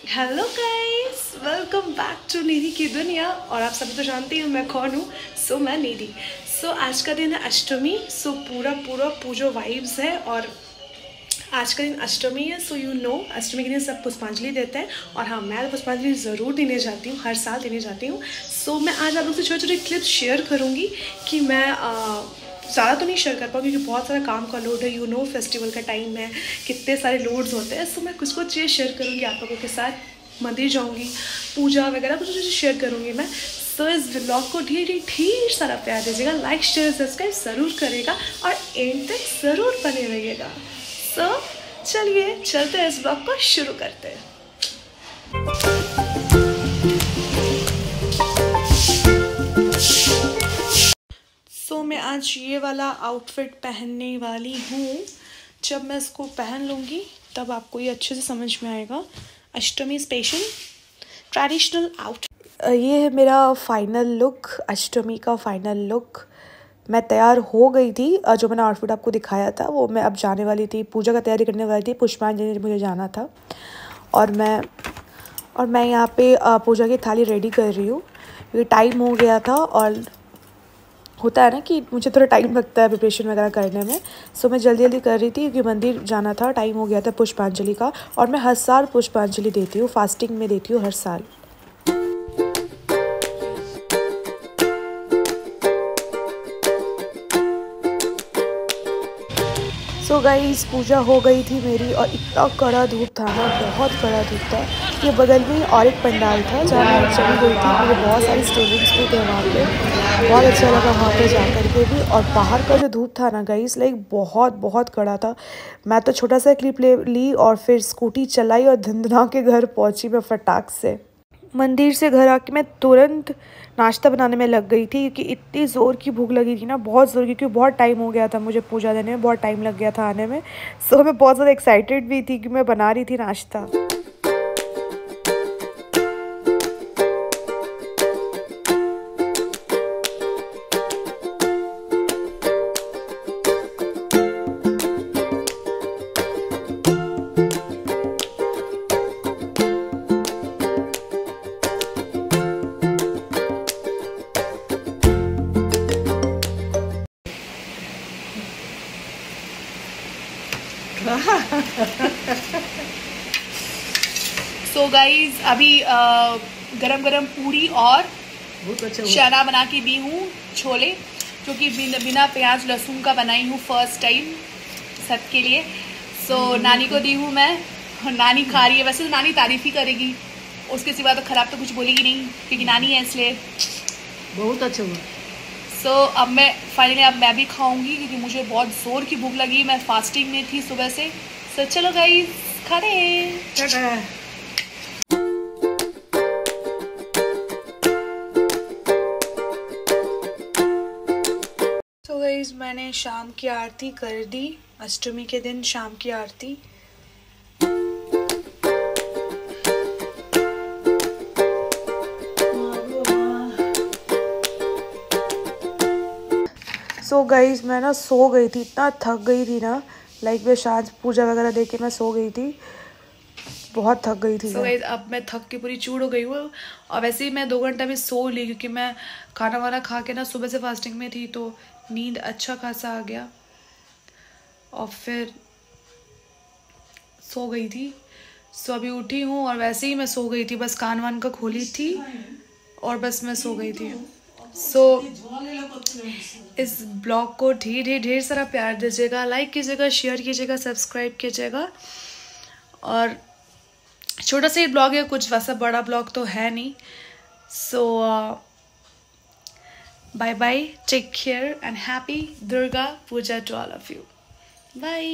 Hello guys, welcome back to Nidhi की दुनिया। और आप सभी तो जानते हो मैं कौन हूँ। मैं निधि। आज का दिन है अष्टमी। पूरा पूरा पूजो वाइब्स है। और आज का दिन अष्टमी है। अष्टमी के दिन सब पुष्पांजलि देते हैं। और हाँ, मैं तो पुष्पांजलि ज़रूर देने जाती हूँ, हर साल देने जाती हूँ। मैं आज आप लोग से छोटे छोटे क्लिप्स शेयर करूँगी कि मैं ज़्यादा तो नहीं शेयर कर पाऊँ क्योंकि बहुत सारा काम का लोड है। फेस्टिवल का टाइम है, कितने सारे लोड्स होते हैं। मैं कुछ कुछ चीज़ शेयर करूँगी आप लोगों के साथ। मंदिर जाऊँगी, पूजा वगैरह कुछ कुछ शेयर करूँगी मैं। इस व्लॉग को ढेर सारा प्यार दीजिएगा, लाइक शेयर सब्सक्राइब ज़रूर करेगा और एंड तक ज़रूर बने रहिएगा। चलिए चलते हैं, इस ब्लॉग को शुरू करते हैं। मैं आज ये वाला आउटफिट पहनने वाली हूँ। जब मैं इसको पहन लूँगी तब आपको ये अच्छे से समझ में आएगा। अष्टमी स्पेशल ट्रेडिशनल आउटफिट। ये है मेरा फाइनल लुक, अष्टमी का फाइनल लुक। मैं तैयार हो गई थी। जो मैंने आउटफिट आपको दिखाया था वो मैं अब जाने वाली थी, पूजा का तैयारी करने वाली थी, पुष्पांजलि मुझे जाना था। और मैं यहाँ पे पूजा की थाली रेडी कर रही हूँ क्योंकि टाइम हो गया था। और होता है ना कि मुझे थोड़ा टाइम लगता है प्रिपरेशन वगैरह करने में। मैं जल्दी जल्दी कर रही थी क्योंकि मंदिर जाना था, टाइम हो गया था पुष्पांजलि का। और मैं हर साल पुष्पांजलि देती हूँ, फास्टिंग में देती हूँ हर साल। गाइस, पूजा हो गई थी मेरी और इतना कड़ा धूप था ना, बहुत कड़ा धूप था। ये बगल में और एक पंडाल था जहाँ मैं चली गई थी। मेरे बहुत सारे स्टूडेंट्स भी थे वहाँ पे, बहुत अच्छा लगा वहाँ पे जा कर के भी। और बाहर का जो धूप था ना गाइस, लाइक बहुत बहुत कड़ा था। मैं तो छोटा सा क्लिप ले ली और फिर स्कूटी चलाई और धंधना के घर पहुँची मैं फटाक से। मंदिर से घर आके मैं तुरंत नाश्ता बनाने में लग गई थी क्योंकि इतनी ज़ोर की भूख लगी थी ना, बहुत ज़ोर की, क्योंकि बहुत टाइम हो गया था मुझे पूजा देने में, बहुत टाइम लग गया था आने में। मैं बहुत ज़्यादा एक्साइटेड भी थी कि मैं बना रही थी नाश्ता। गाइज, अभी गरम गरम पूरी और चना बना के दी हूँ, छोले, जो कि बिना प्याज लहसुन का बनाई हूँ फर्स्ट टाइम सबके लिए। नानी को दी हूँ मैं, नानी खा रही है। वैसे तो नानी तारीफ ही करेगी, उसके सिवा तो खराब तो कुछ बोलेगी नहीं क्योंकि नानी है, इसलिए बहुत अच्छा हुआ। अब मैं फाइनली अब मैं भी खाऊंगी क्योंकि मुझे बहुत ज़ोर की भूख लगी। मैं फास्टिंग में थी सुबह से। चलो गाइस, खा रहे। गाइस, मैंने शाम की आरती कर दी। अष्टमी के दिन शाम की आरती। गाइस, मैं ना सो गई थी, इतना थक गई थी ना। लाइक मैं शांत पूजा वगैरह देख के मैं सो गई थी, बहुत थक गई थी। गाइस, अब मैं थक के पूरी चूड़ हो गई हूँ। और वैसे ही मैं 2 घंटा भी सो ली क्योंकि मैं खाना वाना खा के ना सुबह से फास्टिंग में थी, तो नींद अच्छा खासा आ गया और फिर सो गई थी। अभी उठी हूँ और वैसे ही मैं सो गई थी, बस कान वान का खोली थी और बस मैं सो गई थी। इस ब्लॉग को ढेर सारा प्यार दीजिएगा, लाइक कीजिएगा, शेयर कीजिएगा, सब्सक्राइब कीजिएगा। और छोटा सा ही ब्लॉग है, कुछ वैसा बड़ा ब्लॉग तो है नहीं। Bye bye, take care and happy Durga Puja to all of you. Bye.